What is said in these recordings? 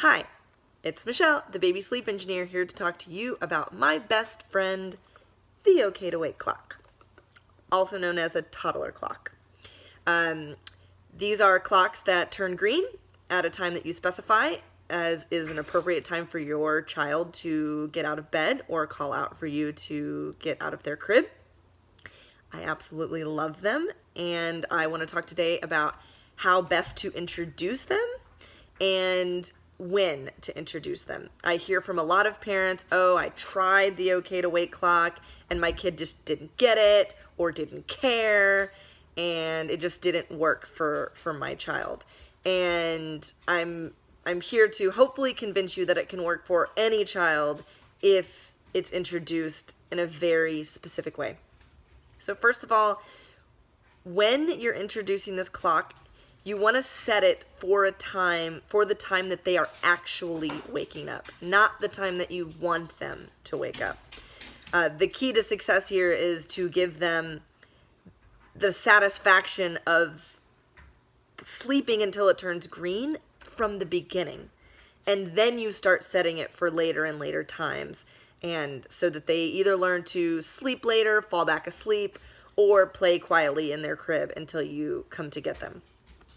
Hi, it's Michelle, the baby sleep engineer, here to talk to you about my best friend, the OK to Wake clock, also known as a toddler clock. These are clocks that turn green at a time that you specify, as is an appropriate time for your child to get out of bed or call out for you to get out of their crib. I absolutely love them, and I want to talk today about how best to introduce them and when to introduce them. I hear from a lot of parents, oh, I tried the OK to Wake clock and my kid just didn't get it or didn't care, and it just didn't work for my child. And I'm here to hopefully convince you that it can work for any child if it's introduced in a very specific way. So first of all, when you're introducing this clock, you want to set it for the time that they are actually waking up, not the time that you want them to wake up. The key to success here is to give them the satisfaction of sleeping until it turns green from the beginning. And then you start setting it for later and later times, and so that they either learn to sleep later, fall back asleep, or play quietly in their crib until you come to get them.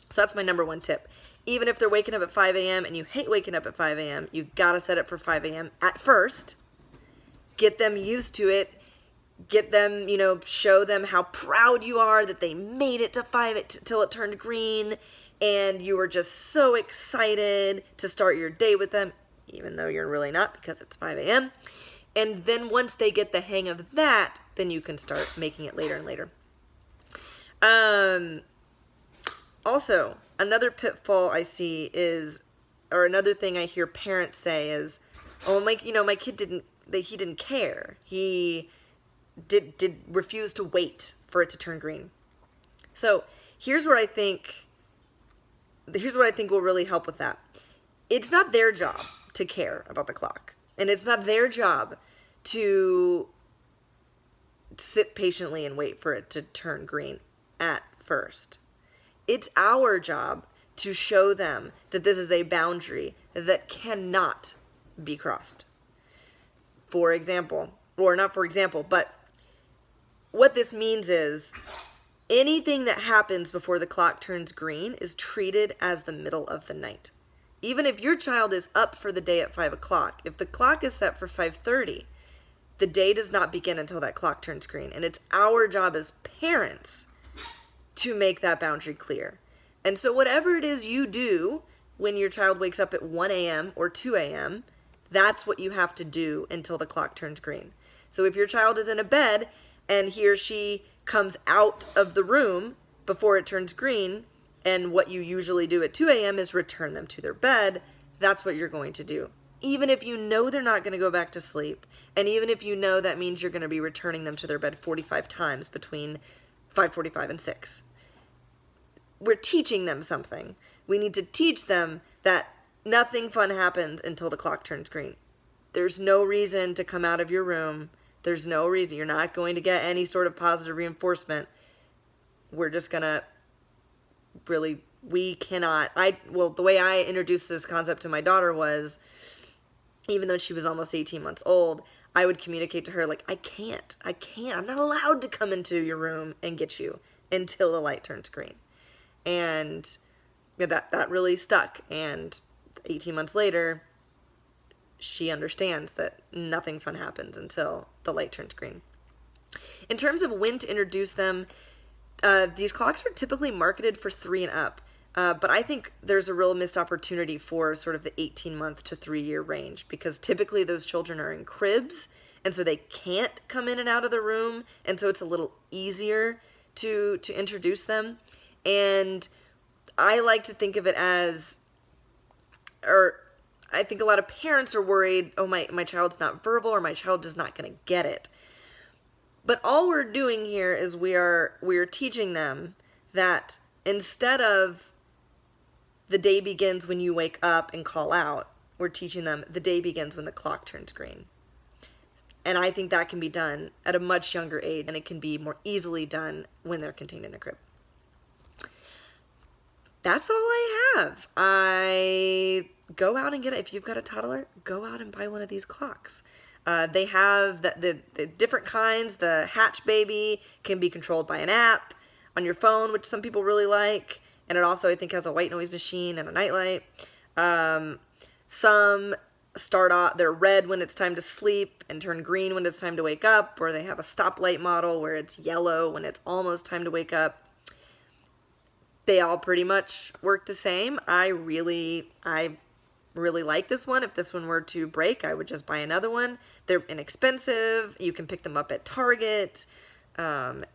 So that's my number one tip. Even if they're waking up at 5 a.m. and you hate waking up at 5 a.m., you gotta set it for 5 a.m. at first. Get them used to it. Get them, show them how proud you are that they made it to 5 till it turned green, and you were just so excited to start your day with them, even though you're really not because it's 5 a.m. And then once they get the hang of that, then you can start making it later and later. Also, another pitfall I see is, or another thing I hear parents say is, oh, my kid didn't care. He did refuse to wait for it to turn green. So here's what I think will really help with that. It's not their job to care about the clock, and it's not their job to sit patiently and wait for it to turn green at first. It's our job to show them that this is a boundary that cannot be crossed. For example, or not for example, but what this means is anything that happens before the clock turns green is treated as the middle of the night. Even if your child is up for the day at 5 o'clock, if the clock is set for 5:30, the day does not begin until that clock turns green. And it's our job as parents to make that boundary clear. And so whatever it is you do when your child wakes up at 1 a.m. or 2 a.m., that's what you have to do until the clock turns green. So if your child is in a bed and he or she comes out of the room before it turns green, and what you usually do at 2 a.m. is return them to their bed, that's what you're going to do. Even if you know they're not going to go back to sleep, and even if you know that means you're going to be returning them to their bed 45 times between 5:45 and 6. We're teaching them something. We need to teach them that nothing fun happens until the clock turns green. There's no reason to come out of your room. There's no reason. You're not going to get any sort of positive reinforcement. We're just going to the way I introduced this concept to my daughter was, even though she was almost 18 months old, I would communicate to her, like, I can't. I'm not allowed to come into your room and get you until the light turns green. And that really stuck. And 18 months later, she understands that nothing fun happens until the light turns green. In terms of when to introduce them, these clocks are typically marketed for 3 and up. But I think there's a real missed opportunity for sort of the 18-month to 3-year range, because typically those children are in cribs, and so they can't come in and out of the room, and so it's a little easier to introduce them. And I like to think of it as, or I think a lot of parents are worried, oh, my child's not verbal, or my child is not going to get it. But all we're doing here is we're teaching them that instead of the day begins when you wake up and call out, we're teaching them the day begins when the clock turns green. And I think that can be done at a much younger age, and it can be more easily done when they're contained in a crib. That's all I have. I go out and get it. If you've got a toddler, go out and buy one of these clocks. They have the different kinds. The Hatch Baby can be controlled by an app on your phone, which some people really like. And it also, I think, has a white noise machine and a nightlight. Some start off, they're red when it's time to sleep and turn green when it's time to wake up, or they have a stoplight model where it's yellow when it's almost time to wake up. They all pretty much work the same. I really like this one. If this one were to break, I would just buy another one. They're inexpensive. You can pick them up at Target, and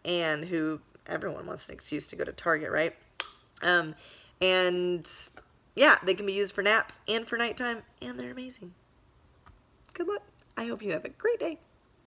everyone wants an excuse to go to Target, right? And yeah, they can be used for naps and for nighttime, and they're amazing. Good luck. I hope you have a great day.